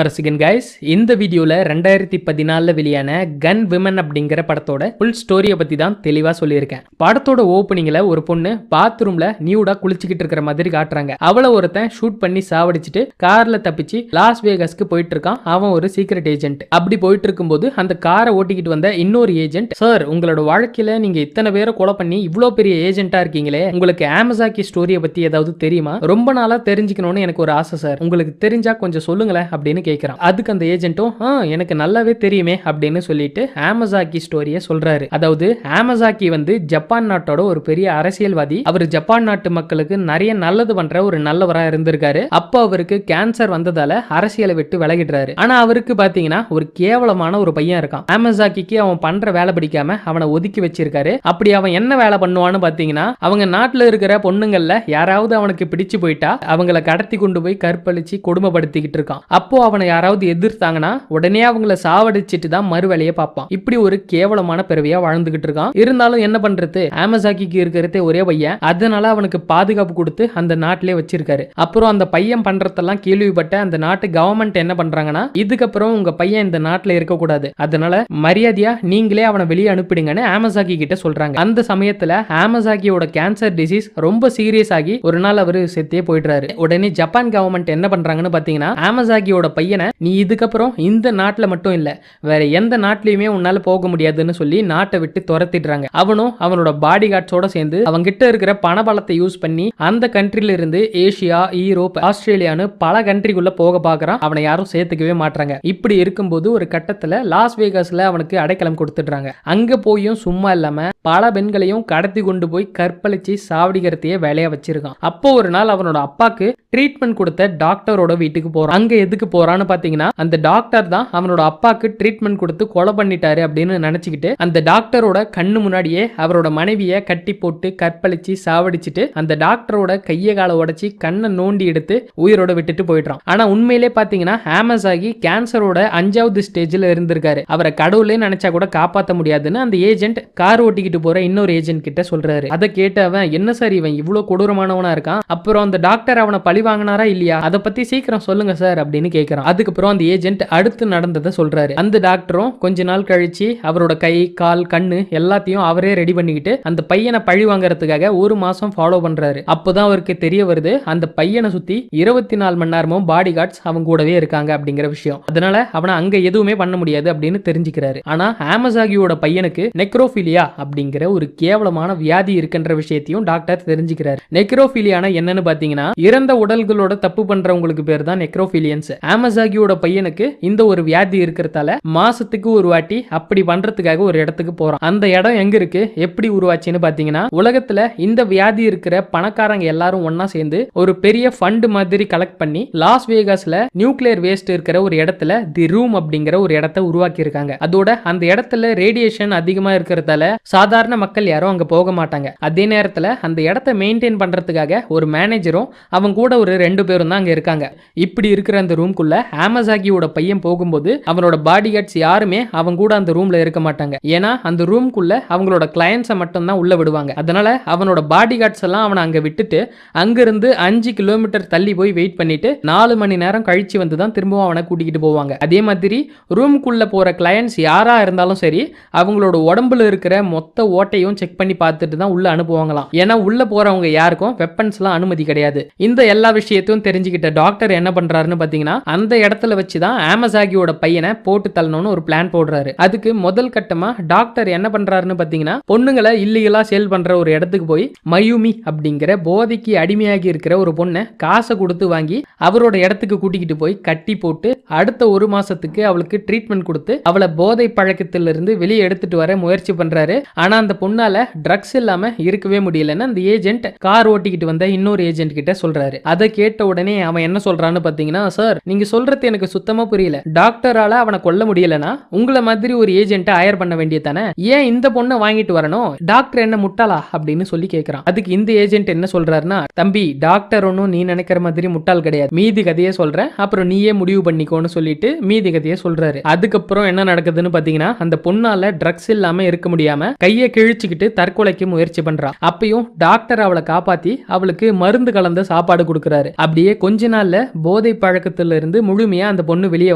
ரசிகன் கைஸ், இந்த வீடியோல 2014 வெளியான கன் விமன் அப்படிங்கிற படத்தோட ஃபுல் ஸ்டோரியை பத்தி தான் தெளிவா சொல்லியிருக்கேன். படத்தோட ஓப்பனிங்ல ஒரு பொண்ணு பாத்ரூம்ல நியூடா குளிச்சுக்கிட்டு இருக்கிற மாதிரி காட்டுறாங்க. அவளை ஒருத்தன் ஷூட் பண்ணி சாவடிச்சிட்டு கார்ல தப்பிச்சு லாஸ் வேகாஸ்க்கு போயிட்டு இருக்கான். அவன் ஒரு சீக்ரெட் ஏஜென்ட். அப்படி போயிட்டு இருக்கும்போது அந்த காரை ஓட்டிக்கிட்டு வந்த இன்னொரு ஏஜென்ட், சார் உங்களோட வாழ்க்கையில நீங்க இத்தனை பேரை கொலை பண்ணி இவ்வளோ பெரிய ஏஜென்ட்டா இருக்கீங்களே, உங்களுக்கு ஆமசாக்கி ஸ்டோரியை பத்தி ஏதாவது தெரியுமா? ரொம்ப நாளா தெரிஞ்சுக்கணும்னு எனக்கு ஒரு ஆசை சார், உங்களுக்கு தெரிஞ்சா கொஞ்சம் சொல்லுங்களேன் அப்படின்னு கேட்கிறான். அதுக்கு அந்த ஏஜென்ட்டும் எனக்கு நல்லாவே தெரியுமே அப்படின்னு சொல்லிட்டு ஆமசாக்கி ஸ்டோரியை சொல்றாரு. அதாவது ஆமசாக்கி வந்து ஜப்பான் நாட்டோட ஒரு பெரிய அரசியல்வாதி. அவர் ஜப்பான் நாட்டு மக்களுக்கு நிறைய நல்லது பண்ற ஒரு நல்லவரா இருந்திருக்காரு. அப்போ அவருக்கு கேன்சர் வந்ததால அரசியலை விட்டு விலகிடுறாரு. ஆனா அவருக்கு பாத்தீங்கன்னா ஒரு கேவலமான ஒரு பையன் இருக்கான். ஆமசாக்கிக்கு அவன் பண்ற வேலை பிடிக்காம அவனை ஒதுக்கி வச்சிருக்காரு. அப்படி அவன் என்ன வேலை பண்ணுவான்னு பாத்தீங்கன்னா, அவங்க நாட்டுல இருக்கிற பொண்ணுங்கள்ல யாராவது அவனுக்கு பிடிச்சு போயிட்டா அவங்கள கடத்தி கொண்டு போய் கற்பழிச்சு கொடுமைப்படுத்திக்கிட்டு இருக்கான். அப்போ அவனை யாராவது எதிர்த்தாங்கன்னா உடனே அவங்கள சாவடிச்சிட்டு தான் மறு வேலையை பார்ப்பான். இப்படி ஒரு கேவலமான பிறவியா வாழ்ந்துகிட்டு இருக்கான். இருந்தாலும் என்ன பண்றது, ஆமசாக்கிக்கு இருக்கிறதே ஒரே பையன், அதனால அவனுக்கு பாதுகாப்பு கொடுத்து அந்த நாட்டிலே வச்சிருக்காரு. அப்புறம் அந்த பையன் பண்றதெல்லாம் கேள்விப்பட்ட அந்த நாட்டு கவர்மெண்ட் என்ன பண்றாங்கன்னா, இதுக்கப்புறம் உங்க பையன் இந்த நாட்டில் இருக்கக்கூடாது, அதனால மரியாதையா நீங்களே அவனை வெளியே அனுப்பிடுங்கன்னு ஆமசாக்கி கிட்ட சொல்றாங்க. அந்த சமயத்துல ஆமசாக்கியோட கேன்சர் டிசீஸ் ரொம்ப சீரியஸ் ஆகி ஒரு நாள் அவரு செத்தே போயிடுறாரு. உடனே ஜப்பான் கவர்மெண்ட் என்ன பண்றாங்கன்னு பாத்தீங்கன்னா, ஆமசாக்கியோட பையனை நீ இதுக்கப்புறம் இந்த நாட்டுல மட்டும் இல்ல வேற எந்த நாட்டிலயுமே உன்னால போக முடியாதுன்னு சொல்லி நாட்டை விட்டு துரத்திடுறாங்க. அவனும் அவனோட பாடி கார்ட்ஸோட சேர்ந்து அவங்க கிட்ட இருக்கிற பணபலத்தை யூஸ் பண்ணி அந்த கண்ட்ரில இருந்து ஏசியா, யூரோப், ஆஸ்திரேலியான்னு பல கண்ட்ரிக்குள்ள போக பாக்குறான். அவனை யாரும் சேர்த்துக்கவே மாட்டாங்க. இப்படி இருக்கும்போது ஒரு கட்டத்துல லாஸ் வேகாஸ்ல அவனுக்கு அடைக்கலம் கொடுத்துடுறாங்க. அங்க போயும் சும்மா இல்லாம பல பெண்களையும் கடத்தி கொண்டு போய் கற்பழிச்சு சாவடிக்கிறதையே வேலையா வச்சிருக்கான். அப்போ ஒரு நாள் அவனோட அப்பாக்கு ட்ரீட்மெண்ட் கொடுத்த டாக்டரோட வீட்டுக்கு போறான். அங்க எதுக்கு போறான்னு பாத்தீங்கன்னா, அந்த டாக்டர் தான் அவனோட அப்பாக்கு ட்ரீட்மெண்ட் கொடுத்து கொலை பண்ணிட்டாரு அப்படின்னு நினைச்சுக்கிட்டு அந்த டாக்டரோட கண்ணு முன்னாடியே அவரோட மனைவியை கட்டி போட்டு கற்பழிச்சு சாவடிச்சிட்டு அந்த டாக்டரோட கையை காலை உடைச்சி கண்ணை நோண்டி எடுத்து உயிரோட விட்டுட்டு போயிடுறான். ஆனா உண்மையிலே பாத்தீங்கன்னா ஆமசாகி கேன்சரோட 5வது ஸ்டேஜ்ல இருந்திருக்காரு. அவரை கடவுளே நினைச்சா கூட காப்பாற்ற முடியாதுன்னு அந்த ஏஜென்ட் கார் ஓட்டிக்கிட்டு போற இன்னொரு ஏஜென்ட் கிட்ட சொல்றாரு. அதை கேட்ட அவன், என்ன சார் இவன் இவ்வளவு கொடூரமானவனா இருக்கான், அப்புறம் அந்த டாக்டர் அவனை பழி வாங்கினாரா இல்லையா, அதை பத்தி சீக்கிரம் சொல்லுங்க சார் அப்படின்னு கேட்கிறான். அதுக்கப்புறம் அந்த ஏஜென்ட் அடுத்து நடந்ததை சொல்றாரு. அந்த டாக்டரும் கொஞ்ச நாள் கழிச்சு அவரோட கை, கால், கண்ணு எல்லாத்தையும் அவரே ரெடி பண்ணிக்கிட்டு அந்த பையனை பழி வாங்கறதுக்காக ஒரு மாசம் ஃபாலோ பண்றாரு. அப்போதான் அவருக்கு தெரிய வருது, அந்த பையனை சுத்தி 24 மணி நேரமும் பாடி கார்ட்ஸ் அவங்க கூடவே இருக்காங்க அப்படிங்கிற விஷயம். அதனால அவனை அங்க எதுவுமே பண்ண முடியாது அப்படின்னு தெரிஞ்சுக்கிறாரு. ஆனா ஆமசாகியோட பையனுக்கு நெக்ரோஃபிலியா அப்படிங்கிற ஒரு கேவலமான வியாதி இருக்குன்ற விஷயத்தையும் டாக்டர் தெரிஞ்சுக்கிறாரு. நெக்ரோஃபிலியானா என்னன்னு பாத்தீங்கன்னா, இறந்த உடல்களோட தப்பு பண்றவங்களுக்கு பேர் தான் நெக்ரோஃபிலியன்ஸ். ஆமசாகியோட பையனுக்கு இந்த ஒரு வியாதி இருக்கிறதால மாசத்துக்கு ஒரு வாட்டி அப்படி பண்றதுக்காக ஒரு இடத்துக்கு போறான். அந்த இடம் எங்க இருக்கு, எப்படி உருவாச்சுன்னு பாத்தீங்கன்னா, உலகத்துல இந்த வியாதி இருக்கிற பணக்காரங்க எல்லாரும் ஒன்னா சேர்ந்து ஒரு பெரிய ஃபண்ட் மாதிரி கலெக்ட் பண்ணி லாஸ் வேகாஸ்ல நியூக்ளியர் வேஸ்ட் இருக்கிற ஒரு இடத்துல தி ரூம் அப்படிங்கிற ஒரு இடத்தை உருவாக்கி இருக்காங்க. அதோட அந்த இடத்துல ரேடியேஷன் அதிகமா இருக்கிறதால சாதாரண மக்கள் யாரும் அங்க போக மாட்டாங்க. அதே நேரத்துல அந்த இடத்தை மெயின்டைன் பண்றதுக்காக ஒரு மேனேஜரும் அவங்க கூட ஒரு 2 பேரும் தான் அங்க இருக்காங்க. இப்படி இருக்கிற அந்த ரூம்குள்ள ஆமசாகியோட பையன் போகும்போது அவனோட பாடி கார்ட்ஸ் யாருமே அவங்க கூட அந்த ரூம்ல இருக்க மாட்டாங்க. ஏன்னா அந்த ரூம்குள்ள அவங்களோட கிளையன்ஸை மட்டும் தான் உள்ள விடுவாங்க. அதனால அவனோட பாடி கார்ட்ஸ் எல்லாம் அவனை அங்க விட்டுட்டு அங்கிருந்து 5 கிலோமீட்டர் தள்ளி போய் வெயிட் பண்ணிட்டு 4 மணி நேரம் கழிச்சு வந்து தான் திரும்பவும் அவனை கூட்டிகிட்டு போவாங்க. அதே மாதிரி ரூம்குள்ள போற கிளையன்ஸ் யாரா இருந்தாலும் சரி அவங்களோட உடம்புல இருக்கிற மொத்த ஓட்டையும் செக் பண்ணி பார்த்துட்டு தான் உள்ள அனுப்புவாங்களாம். ஏன்னா உள்ள போறவங்க யாருக்கும் வெப்பன்ஸ் எல்லாம் அனுமதி கிடையாது. இந்த எல்லா விஷயத்தையும் தெரிஞ்சுக்கிட்ட டாக்டர் என்ன பண்றாருன்னு பாத்தீங்கன்னா, அந்த இடத்துல வச்சுதான் ஆமசாகியோட பையனை போட்டு தள்ளணும்னு ஒரு பிளான் போடுறாரு. அதுக்கு முதல் கட்டமா டாக்டர் என்ன பண்றாருன்னு பாத்தீங்கன்னா, பொண்ணுங்களை இல்லீகலா சேல் பண்ற ஒரு இடத்துக்கு போய் மயூமி அப்படிங்கிற போதைக்கு அடிமையாகி இருக்கிற ஒரு பொண்ணை காசை கொடுத்து வாங்கி அவரோட இடத்துக்கு கூட்டிக்கிட்டு போய் கட்டி போட்டு அடுத்த ஒரு மாசத்துக்கு அவளுக்கு ட்ரீட்மெண்ட் கொடுத்து அவளை போதை பழக்கத்திலிருந்து வெளியே எடுத்துட்டு வர முயற்சி பண்றாரு. ஆனா அந்த பொண்ணால ட்ரக்ஸ் இல்லாம இருக்கவே முடியலன்னு அந்த ஏஜென்ட் கார் ஓட்டிக்கிட்டு வந்த இன்னொரு ஏஜென்ட் கிட்ட சொல்றாரு. அதை கேட்ட உடனே அவன் என்ன சொல்றான்னு பாத்தீங்கன்னா, சார் நீங்க சொல்றது எனக்கு சுத்தமா புரியல, டாக்டரால அவனை கொல்ல முடியலனா உங்களை மாதிரி ஒரு ஏஜென்ட் ஹையர் பண்ண வேண்டியதானே, ஏன் இந்த பொண்ணை வாங்கிட்டு வரணும், டாக்டர் என்ன முட்டாளா அப்படின்னு சொல்லி கேட்கிறான். அதுக்கு இந்த ஏஜென்ட் என்ன சொல்றாருன்னா, தம்பி டாக்டர் ஒன்னும் நீ நினைக்கிற மாதிரி முட்டாள் கிடையாது, மீதி கதையே சொல்றேன் அப்புறம் நீயே முடிவு பண்ணிக்கோ வச்சுக்கோன்னு சொல்லிட்டு மீதி கதையை சொல்றாரு. அதுக்கப்புறம் என்ன நடக்குதுன்னு பாத்தீங்கன்னா, அந்த பொண்ணால ட்ரக்ஸ் இல்லாம இருக்க முடியாம கையை கிழிச்சுக்கிட்டு தற்கொலைக்கு முயற்சி பண்றா. அப்பயும் டாக்டர் அவளை காப்பாத்தி அவளுக்கு மருந்து கலந்த சாப்பாடு கொடுக்கறாரு. அப்படியே கொஞ்ச நாள்ல போதை பழக்கத்துல இருந்து முழுமையா அந்த பொண்ணு வெளியே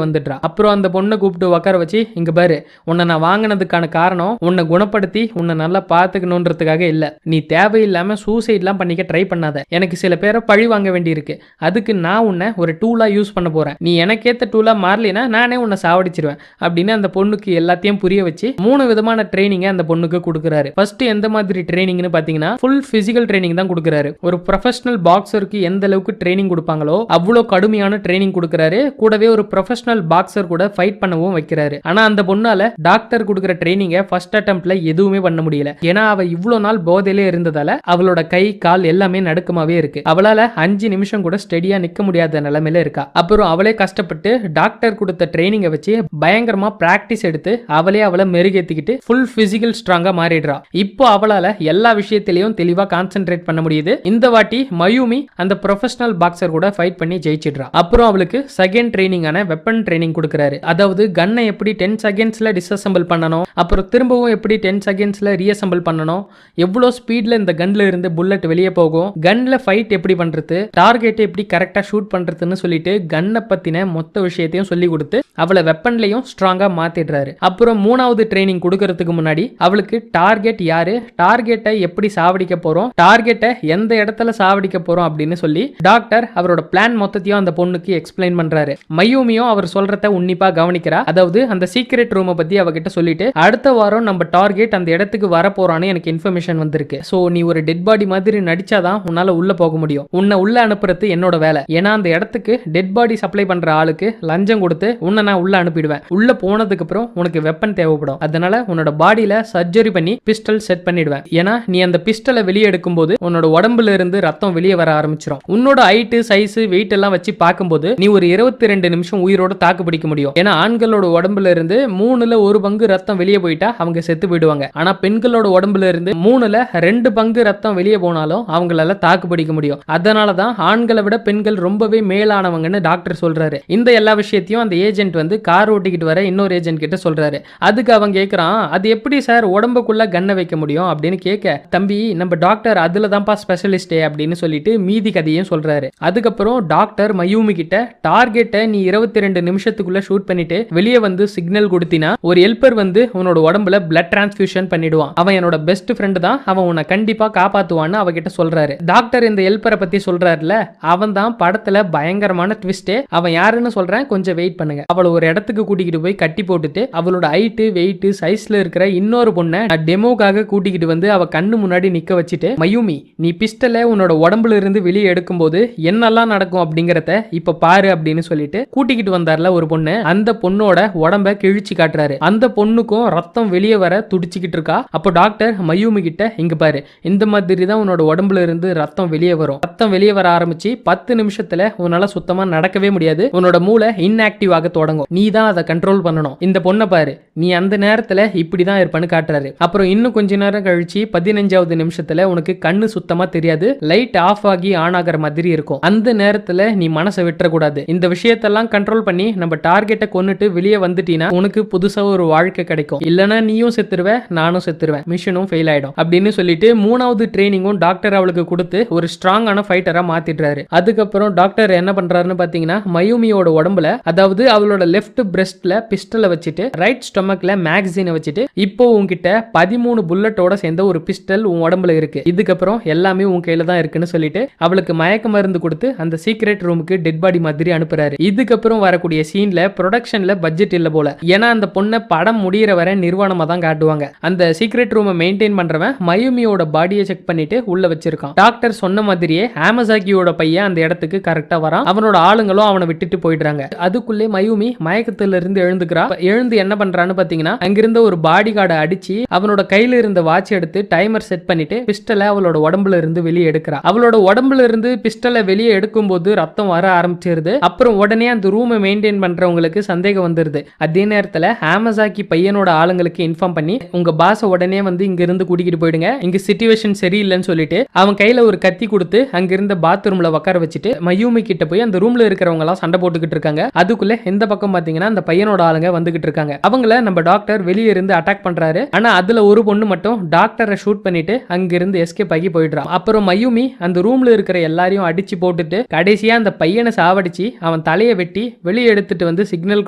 வந்துடுறா. அப்புறம் அந்த பொண்ணை கூப்பிட்டு உட்கார வச்சு, இங்க பாரு, உன்னை நான் வாங்கினதுக்கான காரணம் உன்னை குணப்படுத்தி உன்னை நல்லா பாத்துக்கணும்ன்றதுக்காக இல்ல. நீ தேவையில்லாம சூசைட்லாம் பண்ணிக்க ட்ரை பண்ணாத. எனக்கு சில பேரை பழி வாங்க வேண்டி இருக்கு. அதுக்கு நான் உன்னை ஒரு டூலா யூஸ் பண்ண போறேன். நீ எனக்கேத்த டூலா மாறலினா நானே உன்னை சாவடிச்சிருவேன் அப்படின்னு அந்த பொண்ணுக்கு எல்லாத்தையும் புரிய வச்சு 3 விதமான ட்ரைனிங் அந்த பொண்ணுக்கு கொடுக்கறாரு. ஃபர்ஸ்ட் எந்த மாதிரி ட்ரைனிங்னு பாத்தீங்கன்னா, ஃபுல் பிசிக்கல் ட்ரைனிங் தான் கொடுக்கறாரு. ஒரு ப்ரொஃபஷனல் பாக்ஸருக்கு எந்த அளவுக்கு ட்ரைனிங் கொடுப்பாங்களோ அவ்வளவு கடுமையான ட்ரைனிங் கொடுக்கறாரு. கூடவே ஒரு ப்ரொஃபஷனல் பாக்ஸர் கூட ஃபைட் பண்ணவும் வைக்கிறாரு. ஆனா அந்த பொண்ணால டாக்டர் கொடுக்கிற ட்ரைனிங்கை ஃபர்ஸ்ட் அட்டெம்ப்ட்ல எதுவுமே பண்ண முடியல. ஏன்னா அவ இவ்வளவு நாள் போதையிலே இருந்ததால அவளோட கை கால் எல்லாமே நடுக்கமாவே இருக்கு. அவளால 5 நிமிஷம் கூட ஸ்டெடியா நிக்க முடியாத நிலைமையில இருக்கா. அப்புறம் அவளே கஷ்டப்பட்டு டாக்டர் கொடுத்த ட்ரைனிங்கை வச்சு பயங்கரமா பிராக்டிஸ் எடுத்து அவளை மெருகேத்திக்கிட்டு ஃபுல் பிசிக்கல் ஸ்ட்ராங்கா மாறிடுறா. இப்போ அவளால எல்லா விஷயத்திலையும் தெளிவா கான்சென்ட்ரேட் பண்ண முடியுது. இந்த வாட்டி மயூமி அந்த ப்ரொஃபஷனல் பாக்ஸர் கூட ஃபைட் பண்ணி ஜெயிச்சிடுறா. அப்புறம் அவளுக்கு செகண்ட் ட்ரைனிங்கான வெப்பன் ட்ரைனிங் கொடுக்கறாரு. அதாவது கன்னை எப்படி 10 செகண்ட்ஸ்ல டிஸ்அசெம்பிள் பண்ணணும், அப்புறம் திரும்பவும் எப்படி 10 செகண்ட்ஸ்ல ரீஅசெம்பிள் பண்ணணும், எவ்வளவு ஸ்பீட்ல இந்த கன்ல இருந்து புல்லட் வெளியே போகும், கன்ல ஃபைட் எப்படி பண்றது, டார்கெட்டை எப்படி கரெக்டா ஷூட் பண்றதுன்னு சொல்லிட்டு கன்னை பத்தின மொத்த விஷயத்தையும் சொல்லி கொடுத்து அவளை வெப்பன்லயும் ஸ்ட்ராங்கா மாத்திடுறாரு. அப்புறம் 3வது ட்ரைனிங் கொடுக்கறதுக்கு முன்னாடி அவளுக்கு டார்கெட் யாரு, டார்கெட்டை எப்படி சாவடிக்க போறோம், டார்கெட்டை எந்த இடத்துல சாவடிக்க போறோம் அப்படின்னு சொல்லி டாக்டர் அவரோட பிளான் மொத்தத்தையும் அந்த பொண்ணுக்கு எக்ஸ்பிளைன் பண்றாரு. மயூமியும் அவர் சொல்றத உன்னிப்பா கவனிக்கிறா. அதாவது அந்த சீக்ரெட் ரூமை பத்தி அவகிட்ட சொல்லிட்டு, அடுத்த வாரம் நம்ம டார்கெட் அந்த இடத்துக்கு வர போறான்னு எனக்கு இன்ஃபர்மேஷன் வந்திருக்கு. சோ நீ ஒரு டெட் பாடி மாதிரி நடிச்சாதான் உன்னால உள்ள போக முடியும். உன்னை உள்ள அனுப்புறது என்னோட வேலை. ஏன்னா அந்த இடத்துக்கு டெட் பாடி சப்ளை பண்ற ஆளுக்கு லஞ்சம் கொடுத்து உன்னை நான் உள்ள அனுப்பிடுவேன். உள்ள போனதுக்கு அப்புறம் உனக்கு வெப்பன் தேவைப்படும். அதனால உன்னோட பாடியில சர்ஜரி பண்ணி பிஸ்டல் செட் பண்ணிடுவேன். ஏன்னா நீ அந்த பிஸ்டலை வெளியே எடுக்கும் போது உன்னோட உடம்புல இருந்து ரத்தம் வெளியே வர ஆரம்பிச்சிடும். உன்னோட ஹைட் சைஸ் வெயிட் எல்லாம் வச்சு பார்க்கும்போது நீ ஒரு 22 நிமிஷம் உயிரோட தாக்கு பிடிக்க முடியும். ஏன்னா ஆண்களோட உடம்புல இருந்து 3ல் 1 பங்கு ரத்தம் வெளியே போயிட்டா அவங்க செத்து போயிடுவாங்க. ஆனா பெண்களோட உடம்புல இருந்து 3ல் 2 பங்கு ரத்தம் வெளியே போனாலும் அவங்களால தாக்கு பிடிக்க முடியும். அதனாலதான் ஆண்களை விட பெண்கள் ரொம்பவே மேலானவங்கன்னு டாக்டர் சொல்றாரு. இந்த எல்லா விஷயத்தையும் அந்த ஏஜென்ட் வந்து கார் ஓட்டிக்கிட்டு வர இன்னொரு ஏஜென்ட் கிட்ட சொல்றாரு. அதுக்கு அவன் கேட்கறான், அது எப்படி சார் உடம்புக்குள்ள கன்னை வைக்க முடியும் அப்படின்னு கேட்க, தம்பி நம்ம டாக்டர் அதுல தான்ப்பா ஸ்பெஷலிஸ்டே அப்படின்னு சொல்லிட்டு மீதி கதையும் சொல்றாரு. அதுக்கப்புறம் டாக்டர் மயூமி கிட்ட, டார்கெட்டை நீ 22 நிமிஷத்துக்குள்ள ஷூட் பண்ணிட்டு வெளியே வந்து சிக்னல் கொடுத்தினா ஒரு ஹெல்பர் வந்து உன்னோட உடம்புல பிளட் டிரான்ஸ்ஃபியூஷன் பண்ணிடுவான். அவன் என்னோட பெஸ்ட் ஃப்ரெண்ட் தான், அவன் உன்னை கண்டிப்பா காப்பாத்துவான்னு அவகிட்ட சொல்றாரு. டாக்டர் இந்த ஹெல்பரை பத்தி சொல்றாருல, அவன் தான் படத்துல பயங்கரமான ட்விஸ்டே. அவன் யாருன்னு சொல்றேன், கொஞ்சம் வெயிட் பண்ணுங்க. அவளை ஒரு இடத்துக்கு கூட்டிக்கிட்டு போய் கட்டி போட்டுட்டு அவளோட ஹைட் வெயிட் சைஸ்ல இருக்கிற இன்னொரு பொண்ணை டெமோக்காக கூட்டிக்கிட்டு வந்து அவ கண்ணு முன்னாடி நிக்க வச்சுட்டு, மயூமி நீ பிஸ்டலை உன்னோட உடம்புல இருந்து வெளியே எடுக்கும் போது என்னெல்லாம் நடக்கும் அப்படிங்கறத இப்ப பாரு அப்படின்னு சொல்லிட்டு கூட்டிக்கிட்டு வந்தார்ல ஒரு பொண்ணு, அந்த பொண்ணோட உடம்ப கிழிச்சு காட்டுறாரு. அந்த பொண்ணுக்கும் ரத்தம் வெளியே வர துடிச்சுக்கிட்டு இருக்கா. அப்போ டாக்டர் மயூமி கிட்ட, இங்க பாரு, இந்த மாதிரி தான் உன்னோட உடம்புல இருந்து ரத்தம் வெளியே வரும். ரத்தம் வெளியே வர ஆரம்பிச்சு 10 நிமிஷத்துல உன்னால சுத்தமா நடக்கவே முடியாது. உன்னோட மூளை இன்ஆக்டிவ் ஆக தொடங்கும். நீ தான் அதை கண்ட்ரோல் பண்ணணும். இந்த பொண்ணை பாரு, நீ அந்த நேரத்துல இப்படிதான் இருப்பன்னு காட்டுறாரு. அப்புறம் இன்னும் கொஞ்ச நேரம் கழிச்சு 15வது நிமிஷத்துல உனக்கு கண்ணு சுத்தமா தெரியாது, லைட் ஆஃப் ஆகி ஆன் ஆகிற மாதிரி இருக்கும். அந்த நேரத்துல நீ மனசை விட்டுறக்கூடாது. இந்த விஷயத்தெல்லாம் கண்ட்ரோல் பண்ணி நம்ம டார்கெட்டை கொன்னுட்டு வெளியே வந்துட்டீனா உனக்கு புதுசா ஒரு வாழ்க்கை கிடைக்கும். இல்லனா நீயும் செத்துருவ, நானும் செத்துருவேன், மிஷனும் ஃபெயில் ஆயிடும் அப்படின்னு சொல்லிட்டு 3வது ட்ரைனிங்கும் டாக்டர் அவளுக்கு கொடுத்து ஒரு ஸ்ட்ராங்கான ஃபைட்டரா மாத்திடுறாரு. அதுக்கப்புறம் டாக்டர் என்ன பண்றாருன்னு பாத்தீங்கன்னா, மயூமியோட உடம்புல, அதாவது அவளோட லெஃப்ட் பிரெஸ்ட்ல பிஸ்டலை வச்சுட்டு ரைட் ஸ்டொமக்ல மேகசினை வச்சுட்டு, இப்போ உன்கிட்ட 13 புல்லட்டோட சேர்ந்த ஒரு பிஸ்டல் உன் உடம்புல இருக்கு, இதுக்கப்புறம் எல்லாமே உன் கையில தான் இருக்குன்னு சொல்லிட்டு அவளுக்கு மயக்க மருந்து கொடுத்து அந்த சீக்ரெட் ரூமுக்கு டெட் பாடி மாதிரி அனுப்புறாரு. இதுக்கப்புறம் வரக்கூடிய சீன்ல ப்ரொடக்ஷன்ல பட்ஜெட் இல்ல போல. ஏன்னா அந்த பொண்ணை படம் முடிகிற வரை நிர்வாணமா தான் காட்டுவாங்க. அந்த சீக்ரெட் ரூமை மெயின்டைன் பண்றவன் மயூமியோட பாடியை செக் பண்ணிட்டு உள்ள வச்சிருக்கான். டாக்டர் சொன்ன மாதிரியே ஹாமசாகியோட பையன் அந்த இடத்துக்கு கரெக்டா வரான். அவனோட ஆளுங்களும் அவனை விட்டுட்டு போயிடுறாங்க. அதுக்குள்ளே மயூமி மயக்கத்துல இருந்து எழுந்துக்கிறா. எழுந்து என்ன பண்றான்னு பாத்தீங்கன்னா அங்கிருந்த ஒரு பாடி கார்டை அடிச்சு அவனோட கையில இருந்த வாட்ச் எடுத்து டைமர் செட் பண்ணிட்டு பிஸ்டலை அவளோட உடம்புல இருந்து வெளியே எடுக்கிறா. அவளோட உடம்புல இருந்து பிஸ்டலை வெளியே எடுக்கும் போது ரத்தம் வர ஆரம்பிச்சிருது. அப்புறம் உடனே அந்த ரூமை மெயின்டைன் பண்றவங்களுக்கு சந்தேகம் வந்துருது. அதே நேரத்துல ஹாமசாக்கி பையனோட ஆளுங்களுக்கு இன்ஃபார்ம் பண்ணி உங்க பாஸ உடனே வந்து இங்க இருந்து கூட்டிகிட்டு போயிடுங்க, இங்க சிச்சுவேஷன் சரியில்லைன்னு சொல்லிட்டு அவன் கையில ஒரு கத்தி கொடுத்து அங்கிருந்த பாத்ரூம்ல உட்கார வச்சுட்டு மயூமி கிட்ட போய் அந்த ரூம்ல இருக்கிறவங்க எல்லாம் சண்டை போட்டுக்கிட்டு இருக்காங்க. அதுக்குள்ள இந்த பக்கம் பாத்தீங்கன்னா அந்த பையனோட ஆளுங்க வந்துகிட்டு இருக்காங்க. அவங்கள நம்ம டாக்டர் வெளியே இருந்து அட்டாக் பண்றாரு. ஆனா அதுல ஒரு பொண்ணு மட்டும் டாக்டரை ஷூட் பண்ணிட்டு அங்கிருந்து எஸ்கேப் ஆகி போயிடுறான். அப்புறம் மயூமி அந்த ரூம்ல இருக்கிற எல்லாரையும் அடிச்சு போட்டுட்டு கடைசியா அந்த பையனை சாவடிச்சு அவன் தலையை வெட்டி வெளியே எடுத்துட்டு வந்து சிக்னல்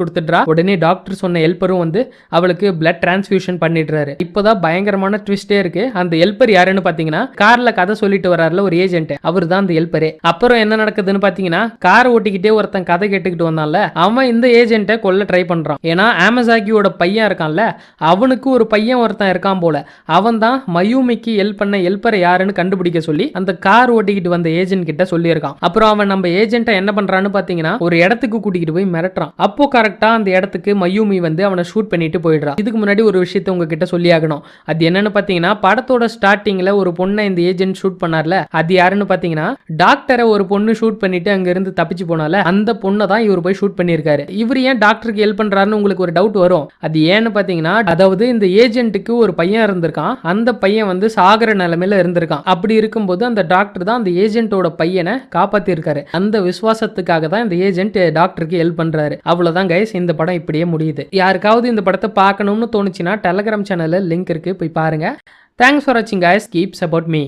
கொடுத்துடுறா. உடனே டாக்டர் சொன்ன ஹெல்ப்பரும் வந்து அவளுக்கு பிளட் டிரான்ஸ்ஃபியூஷன் பண்ணிடுறாரு. இப்போதான் பயங்கரமான ட்விஸ்டே இருக்கு. அந்த ஹெல்ப்பர் யாருன்னு பாத்தீங்கன்னா கார்ல கதை சொல்லிட்டு வர்றாருல ஒரு ஏஜென்ட், அவர் தான் அந்த ஹெல்ப்பரே. அப்புறம் என்ன நடக்குதுன்னு பாத்தீங்கன்னா கார் ஓட்டிக்கிட்டே ஒருத்தன் கதை கேட்டுக்கிட்டு வந்தான்ல, அவன் இந்த ஏஜென்ட்டை கொல்ல ட்ரை பண்றான். ஏன்னா ஆமசாக்கியோட பையன் இருக்கான்ல, அவனுக்கு ஒரு பையன் ஒருத்தன் இருக்கான் போல. அவன் தான் மயூமிக்கு ஹெல்ப் பண்ண ஹெல்ப்பரை யாருன்னு கண்டுபிடிக்க சொல்லி அந்த கார் ஓட்டிக்கிட்டு வந்த ஏஜென்ட் கிட்ட சொல்லியிருக்கான். அப்புறம் அவன் நம்ம ஏஜென்ட்டை என்ன பண்றான்னு பாத்தீங்கன்னா ஒரு இடத்துக்கு கூட்டிக்கிட்டு போய் மிரட்டுறான். அப்போ கரெக்டா அந்த இடத்துக்கு மயூமி வந்து அவனை ஷூட் பண்ணிட்டு போயிடுறான். இதுக்கு முன்னாடி ஒரு விஷயத்தை உங்ககிட்ட சொல்லி ஆகணும். அது என்னன்னு பாத்தீங்கன்னா படத்தோட ஸ்டார்டிங்ல ஒரு பொண்ணை இந்த ஏஜென்ட் ஷூட் பண்ணார்ல, அது யாருன்னு பாத்தீங்கன்னா டாக்டரை ஒரு பொண்ணு ஷூட் பண்ணிட்டு அங்க இருந்து தப்பிச்சு போனால அந்த பொண்ணை தான் இவர் போய் ஷூட் பண்ணிருக்காரு. இவர் ஏன் டாக்டருக்கு ஹெல்ப் பண்றாருன்னு உங்களுக்கு ஒரு டவுட் வரும். அது ஏன்னு பாத்தீங்கன்னா அதாவது இந்த ஏஜென்ட்டுக்கு ஒரு பையன் இருந்திருக்கான். அந்த பையன் வந்து சாகர நிலைமையில இருந்திருக்கான். அப்படி இருக்கும்போது அந்த டாக்டர் தான் அந்த ஏஜென்ட்டோட பையனை காப்பாத்தி இருக்காரு. அந்த விசுவாசத்துக்காக தான் இந்த ஏஜென்ட் டாக்டருக்கு ஹெல்ப் பண்றாரு. அவ்வளவுதான் கைஸ், இந்த படம் இப்படியே முடியுது. யாருக்காவது இந்த படத்தை பார்க்கணும்னு தோணுச்சுன்னா டெலகிராம் சேனல்ல லிங்க் இருக்கு, போய் பாருங்க. தேங்க்ஸ் ஃபார் வாட்சிங் கைஸ், கீப் சப்போர்ட் மீ.